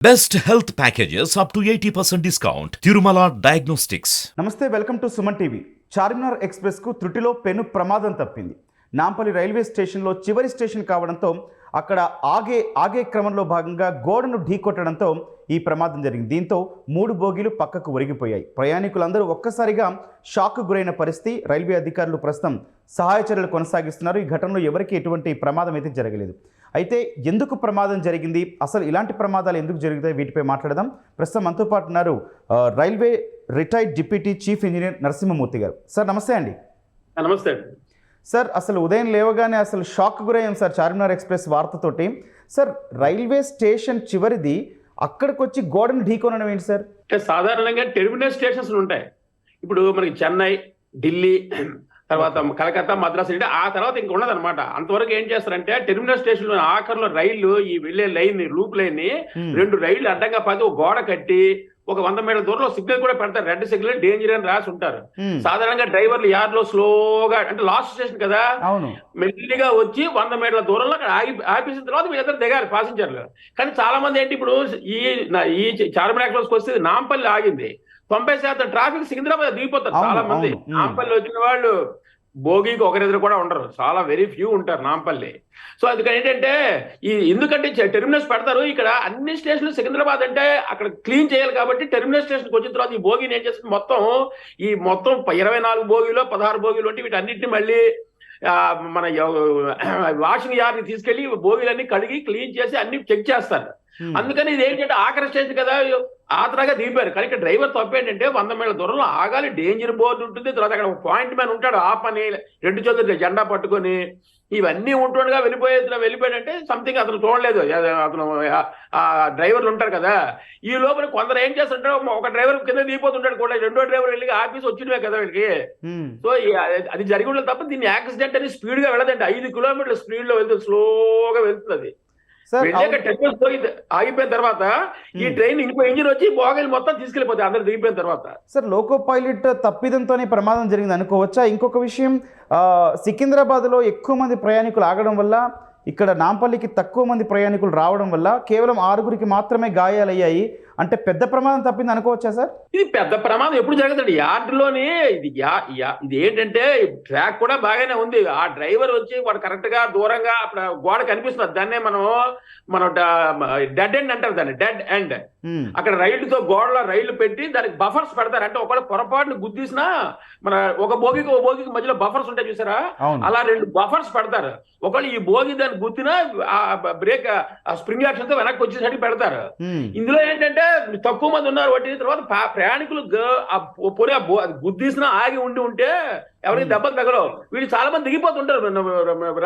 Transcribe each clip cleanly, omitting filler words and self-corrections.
Best health packages up to 80% discount. Tirumala Diagnostics. నమస్తే, welcome to Suman TV. Charminar ఎక్స్ప్రెస్కు త్రుటిలో పెను ప్రమాదం తప్పింది. నాంపల్లి రైల్వే స్టేషన్లో చివరి స్టేషన్ కావడంతో అక్కడ ఆగే క్రమంలో భాగంగా గోడను ఢీకొట్టడంతో ఈ ప్రమాదం జరిగింది. దీంతో 3 బోగీలు పక్కకు ఒరిగిపోయాయి. ప్రయాణికులందరూ ఒక్కసారిగా షాక్ గురైన పరిస్థితి. రైల్వే అధికారులు ప్రస్తుతం సహాయ చర్యలు కొనసాగిస్తున్నారు. ఈ ఘటనలో ఎవరికి ఎటువంటి ప్రమాదం అయితే జరగలేదు. అయితే ఎందుకు ప్రమాదం జరిగింది, అసలు ఇలాంటి ప్రమాదాలు ఎందుకు జరుగుతాయి, వీటిపై మాట్లాడదాం. ప్రస్తుతం మనతో పాటు ఉన్నారు railway retired deputy chief engineer Narasimhamurthy గారు. సార్ నమస్తే అండి. నమస్తే అండి. సార్ అసలు ఉదయం లేవగానే అసలు షాక్ గురయ్యాం సార్ చార్మినార్ ఎక్స్ప్రెస్ వార్తతోటి. సార్ రైల్వే స్టేషన్ చివరిది అక్కడికి వచ్చి గోడను ఢీకొనడం ఏంటి సార్? అంటే సాధారణంగా టెర్మినల్ స్టేషన్స్ ఉంటాయి. ఇప్పుడు మనకి చెన్నై, ఢిల్లీ, తర్వాత కలకత్తా, మద్రాసు అంటే ఆ తర్వాత ఇంక ఉండదు అనమాట. అంతవరకు ఏం చేస్తారంటే టెర్మినల్ స్టేషన్ లో ఆఖరిలో రైళ్లు ఈ వెళ్లే లైన్ లూప్ లైన్ ని 2 రైళ్లు అడ్డంగా పది ఒక గోడ కట్టి ఒక 100 మీటర్ల దూరంలో సిగ్నల్ కూడా పెడతారు. రెడ్ సిగ్నల్, డేంజర్ అని రాసి ఉంటారు. సాధారణంగా డ్రైవర్లు యార్డ్ లో స్లోగా, అంటే లాస్ట్ స్టేషన్ కదా, మెల్లిగా వచ్చి 100 మీటర్ల దూరంలో అక్కడ ఆపేసిన తర్వాత వీళ్ళిద్దరు దిగాలి ప్యాసింజర్లు. కానీ చాలా మంది ఏంటి, ఇప్పుడు ఈ చార్మినార్ ఎక్స్ప్రెస్ వస్తే నాంపల్లి ఆగింది, 90% ట్రాఫిక్ సికింద్రాబాద్ దిగిపోతారు. చాలా మంది నాంపల్లి వచ్చిన వాళ్ళు భోగికి ఒకరిద్దరు కూడా ఉండరు, చాలా వెరీ ఫ్యూ ఉంటారు నాంపల్లి. సో అందుకని ఏంటంటే ఎందుకంటే టెర్మినల్స్ పెడతారు ఇక్కడ అన్ని స్టేషన్లు. సికింద్రాబాద్ అంటే అక్కడ క్లీన్ చేయాలి కాబట్టి టెర్మినల్ స్టేషన్కి వచ్చిన తర్వాత ఈ భోగిని ఏం చేస్తుంది, మొత్తం 24 భోగిలో 16 భోగిలు అంటే వీటన్నిటిని మళ్ళీ మన వాషింగ్ యార్డ్ని తీసుకెళ్లి భోగిలన్నీ కడిగి క్లీన్ చేసి అన్ని చెక్ చేస్తారు. అందుకని ఇది ఏంటంటే ఆఖరి స్టేషన్ కదా, ఆతరాగా దిగిపోయారు. కానీ ఇక్కడ డ్రైవర్ తప్పు ఏంటంటే 100 మీటర్ల దూరంలో ఆగాలి, డేంజర్ బోర్డు ఉంటుంది, తర్వాత అక్కడ పాయింట్ మ్యాన్ ఉంటాడు, ఆ పని 2 చేతులు జెండా పట్టుకొని ఇవన్నీ ఉంటుండగా వెళ్ళిపోయాడంటే సంథింగ్ అతను చూడలేదు. అతను ఆ డ్రైవర్లు ఉంటారు కదా, ఈ లోపల కొందరు ఏం చేస్తుంటారు, ఒక డ్రైవర్ కింద దిగిపోతుంటాడు కూడా, 2వ డ్రైవర్ వెళ్ళి ఆఫీస్ వచ్చినవే కదా వీళ్ళకి. సో అది జరిగి ఉండదు తప్ప దీన్ని యాక్సిడెంట్ అని స్పీడ్ గా వెళ్ళదండి. 5 కిలోమీటర్ల స్పీడ్ లో వెళ్తుంది, స్లోగా వెళ్తుంది. ఆగిపోయిన తర్వాత ఈ ట్రైన్ ఇంకో ఇంజిన్ వచ్చి బోగీలు మొత్తం తీసుకెళ్లిపోతాయి అందరు దిగిపోయిన తర్వాత. సార్ లోకో పైలట్ తప్పిదంతోనే ప్రమాదం జరిగింది అనుకోవచ్చా? ఇంకొక విషయం, సికింద్రాబాద్లో ఎక్కువ మంది ప్రయాణికులు ఆగడం వల్ల, ఇక్కడ నాంపల్లికి తక్కువ మంది ప్రయాణికులు రావడం వల్ల కేవలం 6గురికి మాత్రమే గాయాలయ్యాయి. అంటే పెద్ద ప్రమాదం తప్పింది అనుకోవచ్చా సార్? ఇది పెద్ద ప్రమాదం ఎప్పుడు జరుగుతుంది యార్డులోని. ఇది ఏంటంటే ట్రాక్ కూడా బాగానే ఉంది, ఆ డ్రైవర్ వచ్చి వాడు కరెక్ట్ గా దూరంగా అక్కడ గోడ కనిపిస్తుంది, దాన్నే మనం డెడ్ ఎండ్ అంటారు, దాన్ని డెడ్ ఎండ్. అక్కడ రైలుతో గోడలో రైళ్లు పెట్టి దానికి బఫర్స్ పెడతారు. అంటే ఒకవేళ పొరపాటును గుద్దేసినా మన ఒక బోగికి మధ్యలో బఫర్స్ ఉంటాయి చూసారా, అలా 2 బఫర్స్ పెడతారు. ఒకవేళ ఈ బోగి దాన్ని గుద్దినా ఆ బ్రేక్ స్ప్రింగ్ యాక్షన్ తో వెనక్కి వచ్చేసరికి పెడతారు. ఇందులో ఏంటంటే తక్కువ మంది ఉన్నారు. వాటి తర్వాత ప్రయాణికులు పోనీ గుద్దీసిన ఆగి ఉంటే ఎవరికి దెబ్బలు తగలవు. వీళ్ళు చాలా మంది దిగిపోతుంటారు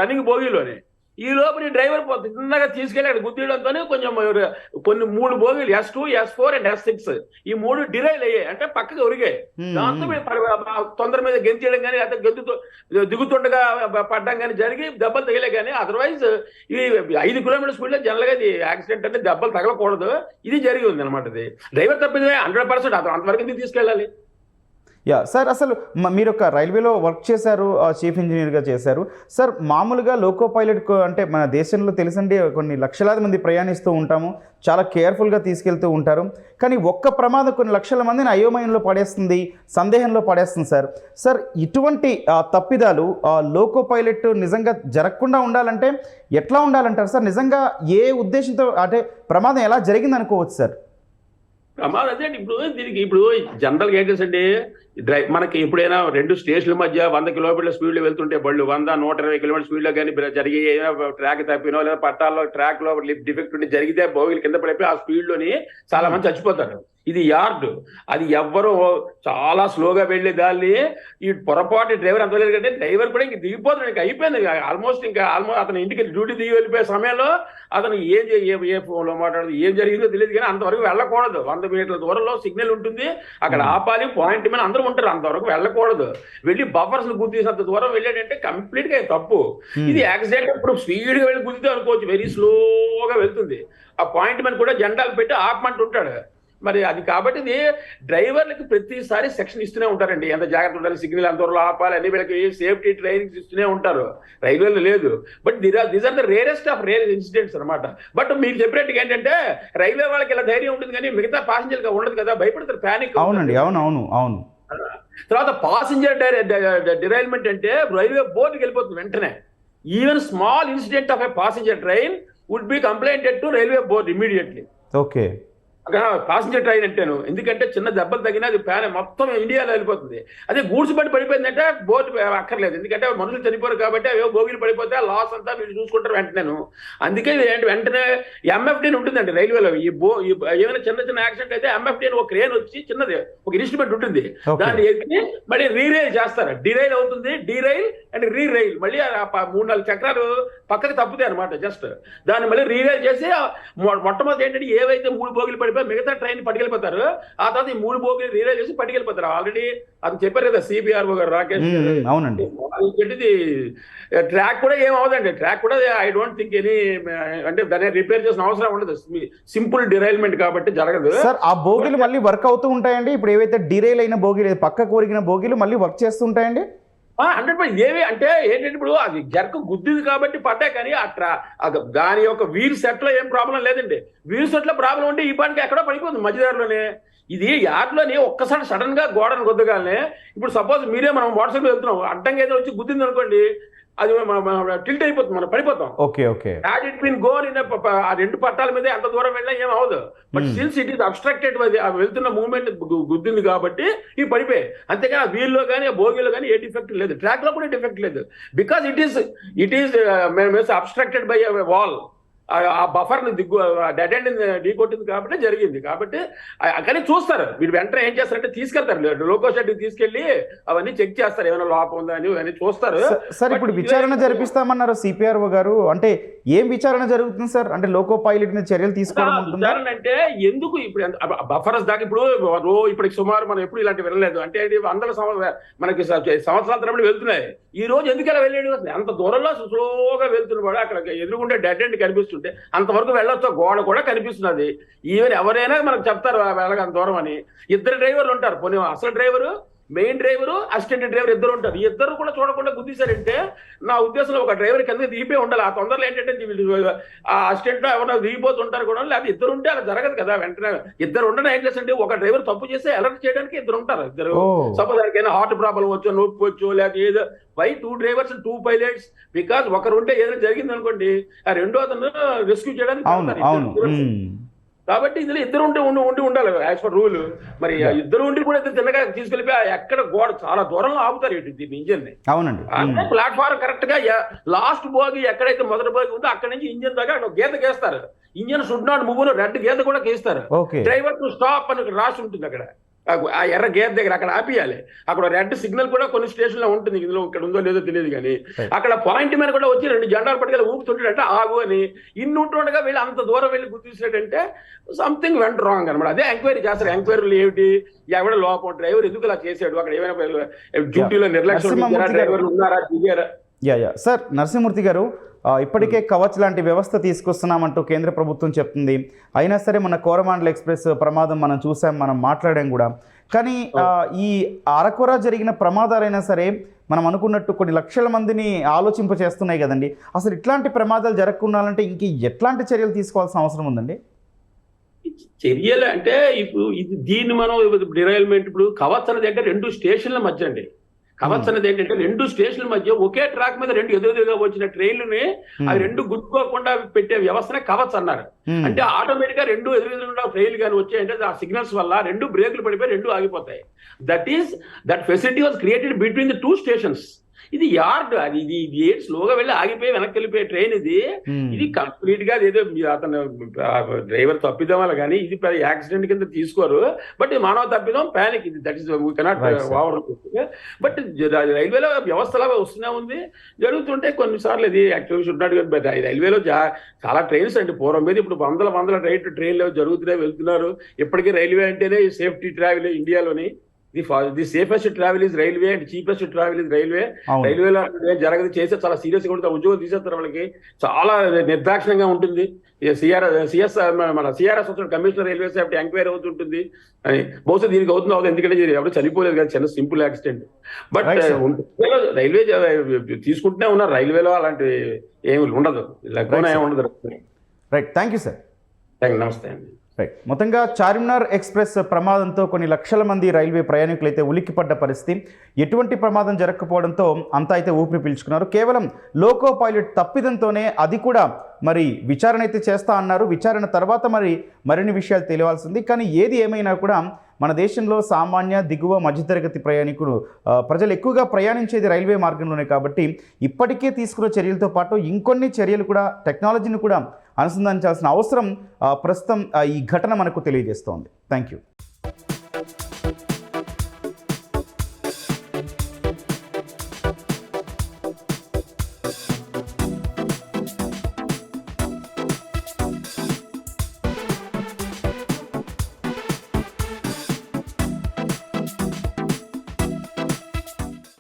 రన్నింగ్ బోగీలోని. ఈ లోపల డ్రైవర్ చిన్నగా తీసుకెళ్ళి అక్కడ గుద్దీయడంతో కొన్ని 3 బోగీలు S2, S4 అండ్ S6 ఈ 3 డిరైల్ అయ్యాయి, అంటే పక్కకి ఒరిగాయి. దాంతో తొందర మీద గెంతేయడం కానీ అతను దిగుతుండగా పడ్డం కానీ జరిగి దెబ్బలు తగిలే. కానీ అదర్వైజ్ ఇది 5 కిలోమీటర్ స్పీడ్ లో జనరల్ గా ఇది యాక్సిడెంట్ అంటే దెబ్బలు తగలకూడదు. ఇది జరిగి ఉంది అనమాట. ఇది డ్రైవర్ తప్పిందే 100%. అతను అంతవరకు తీసుకెళ్ళాలి. సార్ అసలు మీరు ఒక రైల్వేలో వర్క్ చేశారు, చీఫ్ ఇంజనీర్గా చేశారు సార్. మామూలుగా లోకో పైలట్ అంటే మన దేశంలో తెలుసండి, కొన్ని లక్షలాది మంది ప్రయాణిస్తూ ఉంటాము, చాలా కేర్ఫుల్గా తీసుకెళ్తూ ఉంటారు. కానీ ఒక్క ప్రమాదం కొన్ని లక్షల మందిని అయోమయంలో పడేస్తుంది, సందేహంలో పడేస్తుంది సార్. సార్ ఇటువంటి తప్పిదాలు లోకో పైలట్ నిజంగా జరగకుండా ఉండాలంటే ఎట్లా ఉండాలంటారు సార్? నిజంగా ఏ ఉద్దేశంతో అంటే ప్రమాదం ఎలా జరిగింది అనుకోవచ్చు సార్? ప్రమాదం అదే ఇప్పుడు జనరల్ గా ఏంటంటే మనకి ఎప్పుడైనా 2 స్టేషన్ల మధ్య 100 కిలోమీటర్ల స్పీడ్ లో వెళ్తుంటే బళ్ళు 100, 120 కిలోమీటర్ స్పీడ్ లో కానీ జరిగే ట్రాక్ తప్పినో లేదా పట్టాల్లో ట్రాక్ లో డిఫెక్ట్ ఉండి జరిగితే బోగిలు కింద పడిపోయి ఆ స్పీడ్ లోని చాలా మంది చచ్చిపోతారు. ఇది యార్డ్, అది ఎవ్వరూ చాలా స్లోగా వెళ్ళే దాన్ని ఈ పొరపాటు డ్రైవర్ అంత లేదు కంటే డ్రైవర్ కూడా ఇంక దిగిపోతాడు. ఇంకా అయిపోయింది ఆల్మోస్ట్ అతను ఇంటికి డ్యూటీ దిగి వెళ్ళిపోయే సమయంలో అతను ఏ ఫోన్లో మాట్లాడదు, ఏం జరిగిందో తెలియదు. కానీ అంతవరకు వెళ్ళకూడదు. 100 మీటర్ల దూరంలో సిగ్నల్ ఉంటుంది, అక్కడ ఆపాలి, పాయింట్ మీద అందరూ ఉంటారు, అంతవరకు వెళ్ళకూడదు. వెళ్ళి బఫర్స్ గుర్తిసినంత దూరం వెళ్ళాడంటే కంప్లీట్ గా తప్పు. ఇది యాక్సిడెంట్ ఇప్పుడు స్పీడ్ గా వెళ్ళి గుద్దితే అనుకోవచ్చు, వెరీ స్లోగా వెళ్తుంది. ఆ పాయింట్ మీద కూడా జెండాలు పెట్టి ఆపమంటుంటాడు. మరి అది కాబట్టి ఇది డ్రైవర్లకి ప్రతిసారి సెక్షన్ ఇస్తూనే ఉంటారండి, ఎంత జాగ్రత్త ఉండాలి, సిగ్నల్ ఎంత దూరంలో ఆపాలి అని వీళ్ళకి సేఫ్టీ ట్రైనింగ్స్ ఇస్తూనే ఉంటారు. రైల్వేలో లేదు. But these are the rarest of rare incidents అనమాట. బట్ మీరు చెప్పినట్టుగా ఏంటంటే రైల్వే వాళ్ళకి ఇలా ధైర్యం ఉంటుంది కానీ మిగతా ప్యాసింజర్గా ఉండదు కదా, భయపడతారు, ప్యానిక్. అవునండి, అవును. తర్వాత పాసింజర్ డిరైల్మెంట్ అంటే రైల్వే బోర్డుకి వెళ్ళిపోతుంది వెంటనే. Even small incident of a passenger train would be complainted to railway board immediately. Okay. అక్కడ ప్యాసింజర్ ట్రైన్ అంటేను, ఎందుకంటే చిన్న దెబ్బలు తగినా అది మొత్తం ఇండియాలో వెళ్ళిపోతుంది. అదే గూడ్స్ బండి పడిపోయిందంటే బోర్డు అక్కర్లేదు, ఎందుకంటే మనుషులు చనిపోరు కాబట్టి అవి బోగిలు పడిపోతే ఆ లాస్ అంతా మీరు చూసుకుంటారు వెంటనేను. అందుకే వెంటనే ఎంఎఫ్డి అని ఉంటుందండి రైల్వేలో. ఏమైనా చిన్న యాక్సిడెంట్ అయితే ఎంఎఫ్డి అని ఒక క్రేన్ వచ్చి చిన్నది ఒక ఇన్స్ట్రుమెంట్ ఉంటుంది, దాన్ని ఎక్కి మళ్ళీ రీరైల్ చేస్తారు. డిరైల్ అవుతుంది, డీరైల్ అండ్ రీరైల్, మళ్ళీ 3-4 చక్రాలు పక్కకి తప్పుతాయి అనమాట. జస్ట్ దాన్ని మళ్ళీ రీరైల్ చేసి మొట్టమొదటి ఏంటంటే ఏవైతే 3 బోగిలు పడిపోయి మిగతా ట్రైన్ పట్టుకెళ్ళిపోతారు, ఆ తర్వాత ఈ 3 బోగిలు రీరైల్ చేసి పట్టుకెళ్ళిపోతారు. ఆల్రెడీ అది చెప్పారు కదా సిబిఆర్ఓ గారు రాకేష్. అవునండి. ట్రాక్ కూడా ఏం అవదండి, ట్రాక్ కూడా ఐ డోంట్ థింక్ ఎనీ, అంటే దాన్ని రిపేర్ చేసిన అవసరం ఉండదు, సింపుల్ డిరైల్మెంట్ కాబట్టి జరగదు. సార్ ఆ బోగిలు మళ్ళీ వర్క్ అవుతూ ఉంటాయండి? ఇప్పుడు ఏవైతే డిరైల్ అయిన బోగిలు, పక్క కోరిగిన బోగిలు మళ్ళీ వర్క్ చేస్తూ ఉంటాయండి? 100% ఏవి అంటే ఏంటంటే ఇప్పుడు అది జర్క్ గుద్దింది కాబట్టి పడ్డా, కానీ దాని యొక్క వీల్ సెట్ లో ఏం ప్రాబ్లం లేదండి. వీల్ సెట్ లో ప్రాబ్లం ఉంటే ఈ పాటికి ఎక్కడో పడిపోతుంది మధ్యదారిలోనే. ఇది యార్డ్లోని ఒక్కసారి సడన్ గా గోడను గుద్దగానే, ఇప్పుడు సపోజ్ మనం మోటార్ సైకిల్ వెళ్తున్నాం, అడ్డంగా ఏదో వచ్చి గుద్దింది అనుకోండి, అది టిల్ట్ అయిపోతుంది, మనం పడిపోతాం. Had it been gone in ఆ 2 పట్టాల మీద ఎంత దూరం వెళ్ళినా ఏం అవ్వదు. But since it is obstructed, వెళ్తున్న మూవ్మెంట్ గుద్దింది కాబట్టి ఇవి పడిపోయాయి. అంతేగాని ఆ వీల్లో కానీ ఆ బోగిలో కానీ ఏ డిఫెక్ట్ లేదు, ట్రాక్ లో కూడా డిఫెక్ట్ లేదు. Because it is obstructed by wall. ఆ బఫర్ ని డెడ్ ఎండ్ ఢీ కొట్టింది కాబట్టి జరిగింది. కాబట్టి కానీ చూస్తారు వీళ్ళు, వెంటనే ఏం చేస్తారంటే తీసుకెళ్తారు, లోకో షెడ్ తీసుకెళ్లి అవన్నీ చెక్ చేస్తారు, ఏమైనా లోపం ఉందా అని అవన్నీ చూస్తారు. సార్ ఇప్పుడు విచారణ జరిపిస్తామన్నారు సిపిఆర్ఓ గారు, అంటే ఏం విచారణ జరుగుతుంది సార్? అంటే లోకో పైలట్ మీద చర్యలు తీసుకోవడం? విచారణ అంటే ఎందుకు ఇప్పుడు బఫర్స్ దాకా ఇప్పటికి సుమారు మనం ఎప్పుడు ఇలాంటి వెళ్ళలేదు, అంటే మనకి సంవత్సరాల తరబడి వెళ్తున్నాయి. ఈ రోజు ఎందుకు ఎలా వెళ్ళాడు? అంత దూరంలో స్లోగా వెళ్తున్నాడు, అక్కడ ఎదురుకుంటే డెడ్ ఎండ్ కనిపిస్తుంటే అంతవరకు వెళ్ళొచ్చు, గోడ కూడా కనిపిస్తున్నది. ఈవెన్ ఎవరైనా మనకు చెప్తారు వెళ్ళగంత దూరం అని. 2 డ్రైవర్లు ఉంటారు, పోనీ అసలు driver, main driver, assistant driver ఇద్దరు ఉంటారు. ఇద్దరు కూడా చూడకుండా గుద్దేశారంటే నా ఉద్దేశంలో ఒక డ్రైవర్ కింద దిగిపోయి ఉండాలి. ఆ తొందరలో ఏంటంటే ఆ అసిస్టెంట్ ఎవరైనా దిగిపోతుంటారు కూడా, లేకపోతే ఇద్దరు ఉంటే అలా జరగదు కదా. వెంటనే ఇద్దరు ఉండడం ఏం చేస్తే ఒక డ్రైవర్ తప్పు చేస్తే అలర్ట్ చేయడానికి ఇద్దరు ఉంటారు. ఇద్దరు సపోజ్ దానికైనా హార్ట్ ప్రాబ్లం వచ్చో, నొప్పి వచ్చో, లేకపోతే ఏదో వై 2 డ్రైవర్స్ 2 పైలట్స్, బికాజ్ ఒకరు ఉంటే ఏదైనా జరిగింది అనుకోండి, ఆ రెండో అతను రెస్క్యూ చేయడానికి. కాబట్టి ఇందులో ఇద్దరు ఉండాలి యాజ్ పర్ రూల్. మరి ఇద్దరు ఉండి కూడా ఇద్దరు తిన్నగా తీసుకెళ్ళిపోయి ఎక్కడ గోడ చాలా దూరంలో ఆపుతారు దీన్ని, ఇంజిన్ ని. అవునండి. ప్లాట్ఫారం కరెక్ట్ గా లాస్ట్ బోగి ఎక్కడైతే మొదటి బోగి ఉందో అక్కడ నుంచి ఇంజిన్ దాకా అక్కడ గీత గీస్తారు. Engine should not move, red గీత కూడా గీస్తారు. డ్రైవర్ టు స్టాప్ అని రాసి ఉంటుంది అక్కడ, ఆ ఎర్ర గేర్ దగ్గర అక్కడ ఆపియాలి. అక్కడ రెడ్ సిగ్నల్ కూడా కొన్ని స్టేషన్ లో ఉంటుంది, ఇందులో ఇక్కడ ఉందో లేదో తెలియదు కానీ అక్కడ పాయింట్ మీద కూడా వచ్చి 2 జెండాలు పట్టుకెళ్ళి ఊపుతుంటాడంటే ఆగు అని. ఇన్ని ఉంటుండగా వీళ్ళు అంత దూరం వెళ్ళి గుర్తించాడంటే సంథింగ్ వెంట్ రాంగ్ అనమాట. అదే ఎంక్వైరీ చేస్తారు. ఎంక్వైరీలు ఏమిటి, ఎవడ లోపం, డ్రైవర్ ఎందుకు ఇలా చేశాడు, అక్కడ ఏమైనా డ్యూటీలో నిర్లక్ష్యం, డ్రైవర్లు ఉన్నారా, దిగారా. సార్ నరసింహమూర్తి గారు, ఇప్పటికే కవచ్ లాంటి వ్యవస్థ తీసుకొస్తున్నామంటూ కేంద్ర ప్రభుత్వం చెప్తుంది. అయినా సరే మన కోరమాండల్ ఎక్స్ప్రెస్ ప్రమాదం మనం చూసాం, మనం మాట్లాడాం కూడా. కానీ ఈ అరకొర జరిగిన ప్రమాదాలైనా సరే మనం అనుకున్నట్టు కొన్ని లక్షల మందిని ఆలోచింప చేస్తున్నాయి కదండి. అసలు ఇట్లాంటి ప్రమాదాలు జరగకుండాలంటే ఇంక ఎట్లాంటి చర్యలు తీసుకోవాల్సిన అవసరం ఉందండి? చర్యలు అంటే ఇప్పుడు దీన్ని మనం డిరైల్మెంట్, ఇప్పుడు కవచ్ అనే దగ్గర 2 స్టేషన్ల మధ్య అండి. కవచ్ అనేది ఏంటంటే 2 స్టేషన్ల మధ్య ఒకే ట్రాక్ మీద 2 ఎదురుగా వచ్చిన ట్రైన్లని అవి 2 గుర్తుకోకుండా పెట్టే వ్యవస్థనే కవచ్ అన్నారు. అంటే ఆటోమేటిక్ గా 2 ఎదురుగా ట్రైన్లు కానీ వచ్చాయంటే ఆ సిగ్నల్స్ వల్ల 2 బ్రేకులు పడిపోయి 2 ఆగిపోతాయి. That facility was created between the 2 stations. ఇది యార్డ్, అది ఇది స్లోగా వెళ్ళి ఆగిపోయి వెనక్కి వెళ్ళిపోయే ట్రైన్ ఇది కంప్లీట్ గా ఏదో అతను డ్రైవర్ తప్పిదం వల్ల కానీ ఇది యాక్సిడెంట్ కింద తీసుకోరు. బట్ మానవ తప్పిదం, ప్యానిక్, ఇది that is we cannot over. But రైల్వేలో వ్యవస్థలా వస్తూనే ఉంది, జరుగుతుంటే కొన్నిసార్లు ఇది యాక్చువల్గా షుడ్ నాట్. బట్ రైల్వేలో చాలా ట్రైన్స్ అండి, పూర్వం మీద ఇప్పుడు వందల ట్రైన్లు జరుగుతున్నాయి, వెళ్తున్నారు. ఇప్పటికీ రైల్వే అంటేనే సేఫ్టీ ట్రావెల్ ఇండియాలోని. The safest travel is railway and cheapest travel is railway. అవును. రైల్వేలో జరగదు చేస్తే చాలా సీరియస్ గా ఉంటుంది, ఉద్యోగం తీసేస్తారు వాళ్ళకి, చాలా నిర్దాక్షిణ్యంగా ఉంటుంది. సిఎస్ మన CRS commissioner railway safety enquiry అవుతుంటుంది అని. బహుశా దీనికి అవుతుంది, ఎందుకంటే ఎవరు చనిపోలేదు కదా, చిన్న simple accident. But Right, sir. Railway తీసుకుంటూనే ఉన్నారు, రైల్వేలో అలాంటి ఏమి ఉండదు, లేకపోతే ఏమి ఉండదు. Right, thank you sir. నమస్తే అండి. రైట్, మొత్తంగా చార్మినార్ ఎక్స్ప్రెస్ ప్రమాదంతో కొన్ని లక్షల మంది రైల్వే ప్రయాణికులు అయితే ఉలిక్కిపడ్డ పరిస్థితి. ఎటువంటి ప్రమాదం జరగకపోవడంతో అంతా అయితే ఊపిరి పీల్చుకున్నారు. కేవలం లోకో పైలట్ తప్పిదంతోనే, అది కూడా మరి విచారణ అయితే చేస్తా అన్నారు. విచారణ తర్వాత మరిన్ని విషయాలు తెలియాల్సింది. కానీ ఏది ఏమైనా కూడా మన దేశంలో సామాన్య దిగువ మధ్యతరగతి ప్రజలు ఎక్కువగా ప్రయాణించేది రైల్వే మార్గంలోనే కాబట్టి ఇప్పటికే తీసుకున్న చర్యలతో పాటు ఇంకొన్ని చర్యలు కూడా, టెక్నాలజీని కూడా అనుసంధానించాల్సిన అవసరం ప్రస్తుతం ఈ ఘటన మనకు తెలియజేస్తోంది. Thank you.